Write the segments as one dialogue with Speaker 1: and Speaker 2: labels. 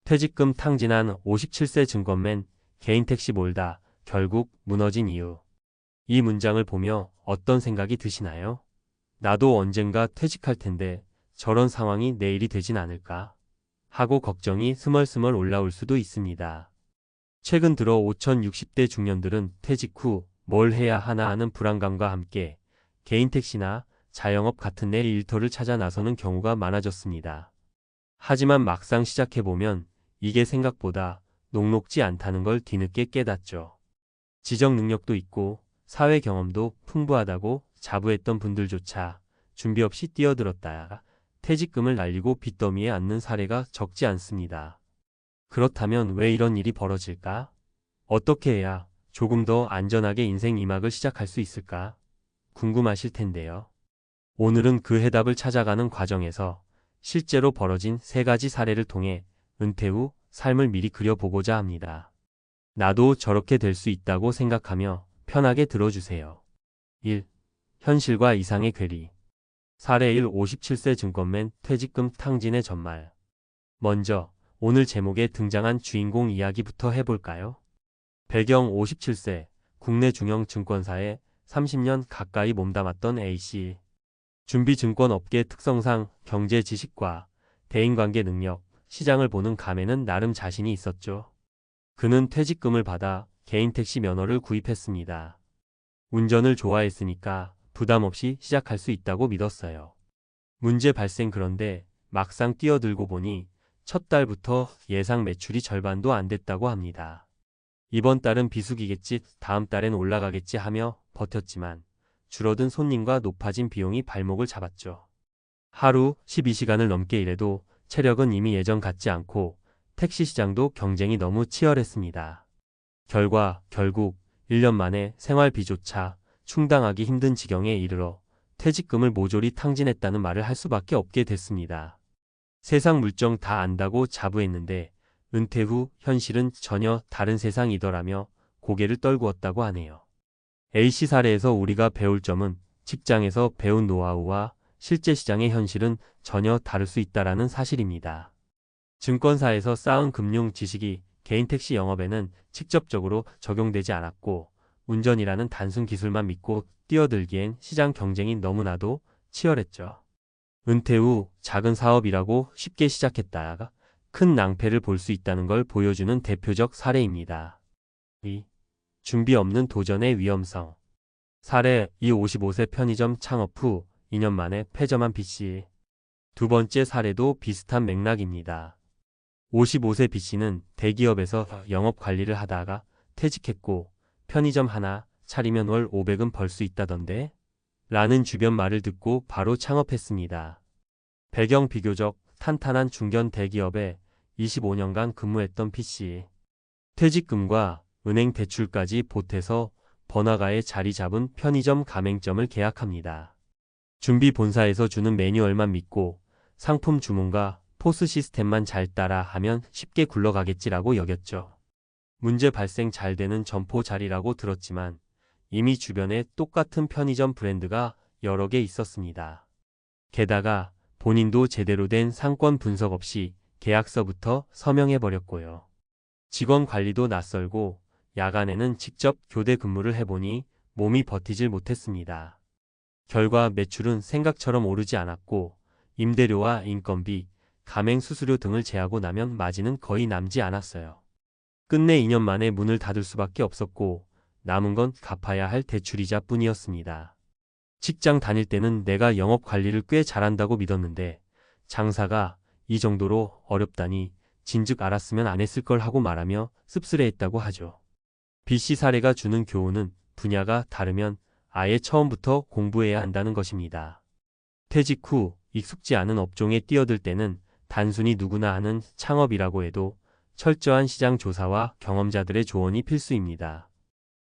Speaker 1: 퇴직금 탕진한 57세 증권맨, 개인 택시 몰다, 결국 무너진 이유. 이 문장을 보며 어떤 생각이 드시나요? 나도 언젠가 퇴직할 텐데 저런 상황이 내일이 되진 않을까? 하고 걱정이 스멀스멀 올라올 수도 있습니다. 최근 들어 5060대 중년들은 퇴직 후 뭘 해야 하나 하는 불안감과 함께 개인 택시나 자영업 같은 내 일터를 찾아 나서는 경우가 많아졌습니다. 하지만 막상 시작해보면 이게 생각보다 녹록지 않다는 걸 뒤늦게 깨닫죠. 지적 능력도 있고 사회 경험도 풍부하다고 자부했던 분들조차 준비 없이 뛰어들었다가 퇴직금을 날리고 빚더미에 앉는 사례가 적지 않습니다. 그렇다면 왜 이런 일이 벌어질까? 어떻게 해야 조금 더 안전하게 인생 2막을 시작할 수 있을까? 궁금하실 텐데요. 오늘은 그 해답을 찾아가는 과정에서 실제로 벌어진 3가지 사례를 통해 은퇴 후 삶을 미리 그려보고자 합니다. 나도 저렇게 될 수 있다고 생각하며 편하게 들어주세요. 1. 현실과 이상의 괴리. 사례 1. 57세 증권맨 퇴직금 탕진의 전말. 먼저 오늘 제목에 등장한 주인공 이야기부터 해볼까요? 배경 57세, 국내 중형 증권사에 30년 가까이 몸담았던 A씨. 준비증권업계 특성상 경제 지식과 대인관계 능력, 시장을 보는 감에는 나름 자신이 있었죠. 그는 퇴직금을 받아 개인 택시 면허를 구입했습니다. 운전을 좋아했으니까 부담 없이 시작할 수 있다고 믿었어요. 문제 발생. 그런데 막상 뛰어들고 보니 첫 달부터 예상 매출이 절반도 안 됐다고 합니다. 이번 달은 비수기겠지, 다음 달엔 올라가겠지 하며 버텼지만 줄어든 손님과 높아진 비용이 발목을 잡았죠. 하루 12시간을 넘게 일해도 체력은 이미 예전 같지 않고 택시 시장도 경쟁이 너무 치열했습니다. 결국 1년 만에 생활비조차 충당하기 힘든 지경에 이르러 퇴직금을 모조리 탕진했다는 말을 할 수밖에 없게 됐습니다. 세상 물정 다 안다고 자부했는데 은퇴 후 현실은 전혀 다른 세상이더라며 고개를 떨구었다고 하네요. A씨 사례에서 우리가 배울 점은 직장에서 배운 노하우와 실제 시장의 현실은 전혀 다를 수 있다는 사실입니다. 증권사에서 쌓은 금융 지식이 개인 택시 영업에는 직접적으로 적용되지 않았고 운전이라는 단순 기술만 믿고 뛰어들기엔 시장 경쟁이 너무나도 치열했죠. 은퇴 후 작은 사업이라고 쉽게 시작했다가 큰 낭패를 볼 수 있다는 걸 보여주는 대표적 사례입니다. 2. 준비 없는 도전의 위험성. 사례 2. 55세 편의점 창업 후 2년 만에 폐점한 B씨. 두 번째 사례도 비슷한 맥락입니다. 55세 B씨는 대기업에서 영업 관리를 하다가 퇴직했고 편의점 하나 차리면 월 500은 벌 수 있다던데? 라는 주변 말을 듣고 바로 창업했습니다. 배경 비교적 탄탄한 중견 대기업에 25년간 근무했던 B씨. 퇴직금과 은행 대출까지 보태서 번화가에 자리 잡은 편의점 가맹점을 계약합니다. 준비 본사에서 주는 매뉴얼만 믿고 상품 주문과 포스 시스템만 잘 따라 하면 쉽게 굴러가겠지라고 여겼죠. 문제 발생. 잘 되는 점포 자리라고 들었지만 이미 주변에 똑같은 편의점 브랜드가 여러 개 있었습니다. 게다가 본인도 제대로 된 상권 분석 없이 계약서부터 서명해버렸고요. 직원 관리도 낯설고 야간에는 직접 교대 근무를 해보니 몸이 버티질 못했습니다. 결과 매출은 생각처럼 오르지 않았고 임대료와 인건비, 가맹 수수료 등을 제하고 나면 마진은 거의 남지 않았어요. 끝내 2년 만에 문을 닫을 수밖에 없었고 남은 건 갚아야 할 대출이자 뿐이었습니다. 직장 다닐 때는 내가 영업 관리를 꽤 잘한다고 믿었는데 장사가 이 정도로 어렵다니 진즉 알았으면 안 했을 걸 하고 말하며 씁쓸해했다고 하죠. B씨 사례가 주는 교훈은 분야가 다르면 아예 처음부터 공부해야 한다는 것입니다. 퇴직 후 익숙지 않은 업종에 뛰어들 때는 단순히 누구나 하는 창업이라고 해도 철저한 시장 조사와 경험자들의 조언이 필수입니다.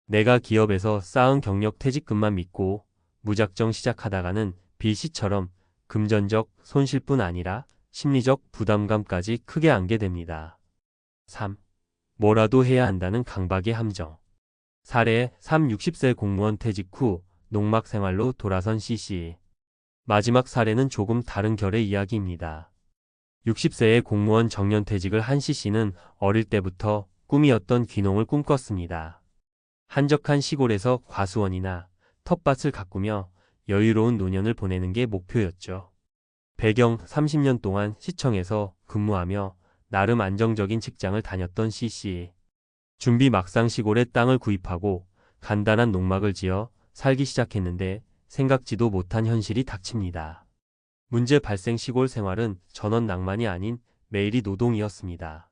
Speaker 1: 내가 기업에서 쌓은 경력 퇴직금만 믿고 무작정 시작하다가는 B씨처럼 금전적 손실뿐 아니라 심리적 부담감까지 크게 안게 됩니다. 3. 뭐라도 해야 한다는 강박의 함정. 사례 3. 60세 공무원 퇴직 후 농막 생활로 돌아선 C씨. 마지막 사례는 조금 다른 결의 이야기입니다. 60세의 공무원 정년퇴직을 한 C씨는 어릴 때부터 꿈이었던 귀농을 꿈꿨습니다. 한적한 시골에서 과수원이나 텃밭을 가꾸며 여유로운 노년을 보내는 게 목표였죠. 배경 30년 동안 시청에서 근무하며 나름 안정적인 직장을 다녔던 C씨. 준비 막상 시골에 땅을 구입하고 간단한 농막을 지어 살기 시작했는데 생각지도 못한 현실이 닥칩니다. 문제 발생. 시골 생활은 전원 낭만이 아닌 매일이 노동이었습니다.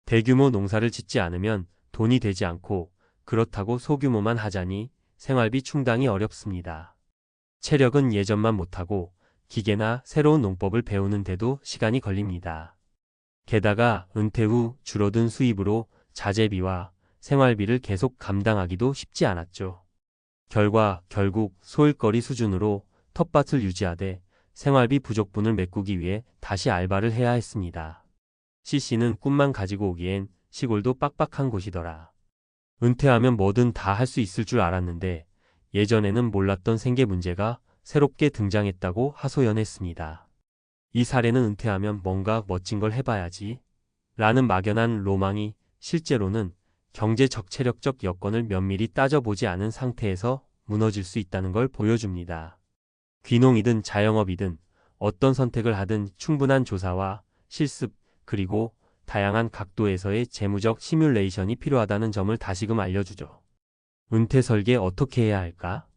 Speaker 1: 대규모 농사를 짓지 않으면 돈이 되지 않고, 그렇다고 소규모만 하자니 생활비 충당이 어렵습니다. 체력은 예전만 못하고 기계나 새로운 농법을 배우는데도 시간이 걸립니다. 게다가 은퇴 후 줄어든 수입으로 자재비와 생활비를 계속 감당하기도 쉽지 않았죠. 결국 소일거리 수준으로 텃밭을 유지하되 생활비 부족분을 메꾸기 위해 다시 알바를 해야 했습니다. C씨는 꿈만 가지고 오기엔 시골도 빡빡한 곳이더라. 은퇴하면 뭐든 다 할 수 있을 줄 알았는데 예전에는 몰랐던 생계 문제가 새롭게 등장했다고 하소연했습니다. 이 사례는 은퇴하면 뭔가 멋진 걸 해봐야지 라는 막연한 로망이 실제로는 경제적 체력적 여건을 면밀히 따져보지 않은 상태에서 무너질 수 있다는 걸 보여줍니다. 귀농이든 자영업이든 어떤 선택을 하든 충분한 조사와 실습, 그리고 다양한 각도에서의 재무적 시뮬레이션이 필요하다는 점을 다시금 알려주죠. 은퇴 설계 어떻게 해야 할까?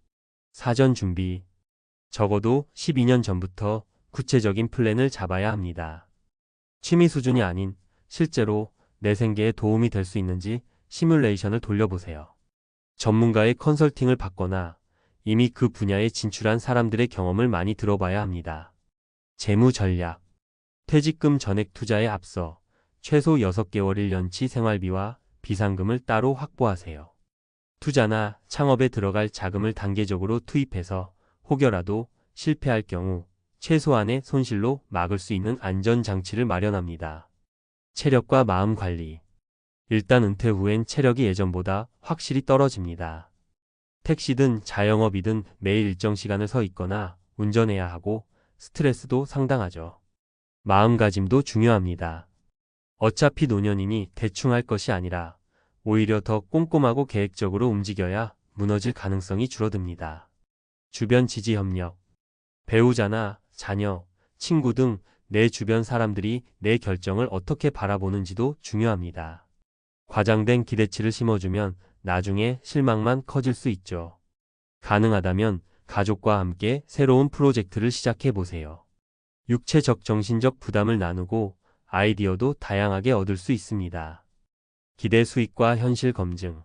Speaker 1: 사전 준비. 적어도 12년 전부터 구체적인 플랜을 잡아야 합니다. 취미 수준이 아닌 실제로 내 생계에 도움이 될 수 있는지 시뮬레이션을 돌려보세요. 전문가의 컨설팅을 받거나 이미 그 분야에 진출한 사람들의 경험을 많이 들어봐야 합니다. 재무 전략. 퇴직금 전액 투자에 앞서 최소 6개월 1년치 생활비와 비상금을 따로 확보하세요. 투자나 창업에 들어갈 자금을 단계적으로 투입해서 혹여라도 실패할 경우 최소한의 손실로 막을 수 있는 안전장치를 마련합니다. 체력과 마음 관리. 일단 은퇴 후엔 체력이 예전보다 확실히 떨어집니다. 택시든 자영업이든 매일 일정 시간을 서 있거나 운전해야 하고 스트레스도 상당하죠. 마음가짐도 중요합니다. 어차피 노년이니 대충 할 것이 아니라 오히려 더 꼼꼼하고 계획적으로 움직여야 무너질 가능성이 줄어듭니다. 주변 지지 협력. 배우자나 자녀, 친구 등 내 주변 사람들이 내 결정을 어떻게 바라보는지도 중요합니다. 과장된 기대치를 심어주면 나중에 실망만 커질 수 있죠. 가능하다면 가족과 함께 새로운 프로젝트를 시작해보세요. 육체적 정신적 부담을 나누고 아이디어도 다양하게 얻을 수 있습니다. 기대 수익과 현실 검증.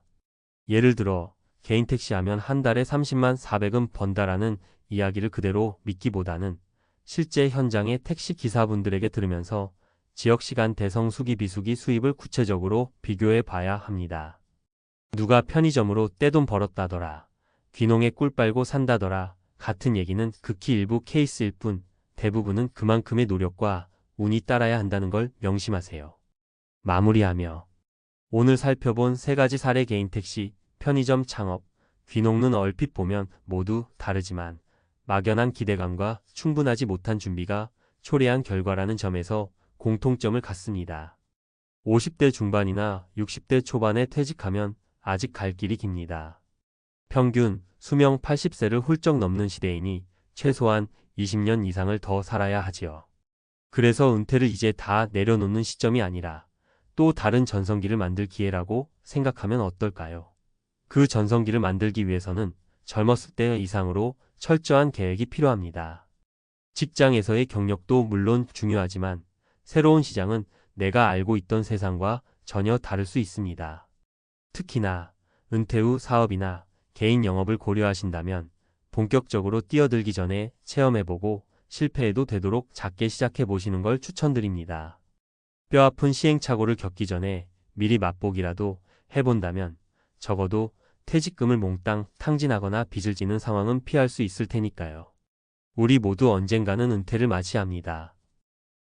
Speaker 1: 예를 들어 개인 택시 하면 한 달에 30만 400은 번다라는 이야기를 그대로 믿기보다는 실제 현장의 택시 기사분들에게 들으면서 지역 시간대 성수기 비수기 수입을 구체적으로 비교해 봐야 합니다. 누가 편의점으로 떼돈 벌었다더라, 귀농에 꿀 빨고 산다더라 같은 얘기는 극히 일부 케이스일 뿐 대부분은 그만큼의 노력과 운이 따라야 한다는 걸 명심하세요. 마무리하며 오늘 살펴본 3가지 사례 개인 택시, 편의점 창업, 귀농은 얼핏 보면 모두 다르지만 막연한 기대감과 충분하지 못한 준비가 초래한 결과라는 점에서 공통점을 갖습니다. 50대 중반이나 60대 초반에 퇴직하면 아직 갈 길이 깁니다. 평균 수명 80세를 훌쩍 넘는 시대이니 최소한 20년 이상을 더 살아야 하지요. 그래서 은퇴를 이제 다 내려놓는 시점이 아니라 또 다른 전성기를 만들 기회라고 생각하면 어떨까요? 그 전성기를 만들기 위해서는 젊었을 때 이상으로 철저한 계획이 필요합니다. 직장에서의 경력도 물론 중요하지만 새로운 시장은 내가 알고 있던 세상과 전혀 다를 수 있습니다. 특히나 은퇴 후 사업이나 개인 영업을 고려하신다면 본격적으로 뛰어들기 전에 체험해보고 실패해도 되도록 작게 시작해보시는 걸 추천드립니다. 뼈아픈 시행착오를 겪기 전에 미리 맛보기라도 해본다면 적어도 퇴직금을 몽땅 탕진하거나 빚을 지는 상황은 피할 수 있을 테니까요. 우리 모두 언젠가는 은퇴를 맞이합니다.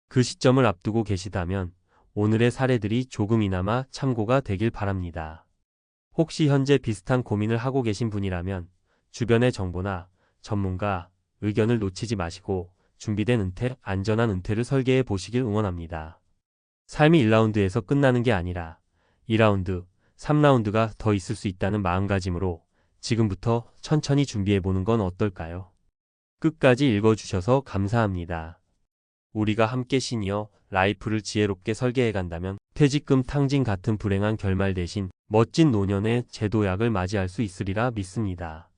Speaker 1: 그 시점을 앞두고 계시다면 오늘의 사례들이 조금이나마 참고가 되길 바랍니다. 혹시 현재 비슷한 고민을 하고 계신 분이라면 주변의 정보나 전문가 의견을 놓치지 마시고 준비된 은퇴, 안전한 은퇴를 설계해 보시길 응원합니다. 삶이 1라운드에서 끝나는 게 아니라 2라운드, 3라운드가 더 있을 수 있다는 마음가짐으로 지금부터 천천히 준비해 보는 건 어떨까요? 끝까지 읽어주셔서 감사합니다. 우리가 함께 시니어 라이프를 지혜롭게 설계해 간다면 퇴직금 탕진 같은 불행한 결말 대신 멋진 노년의 재도약을 맞이할 수 있으리라 믿습니다.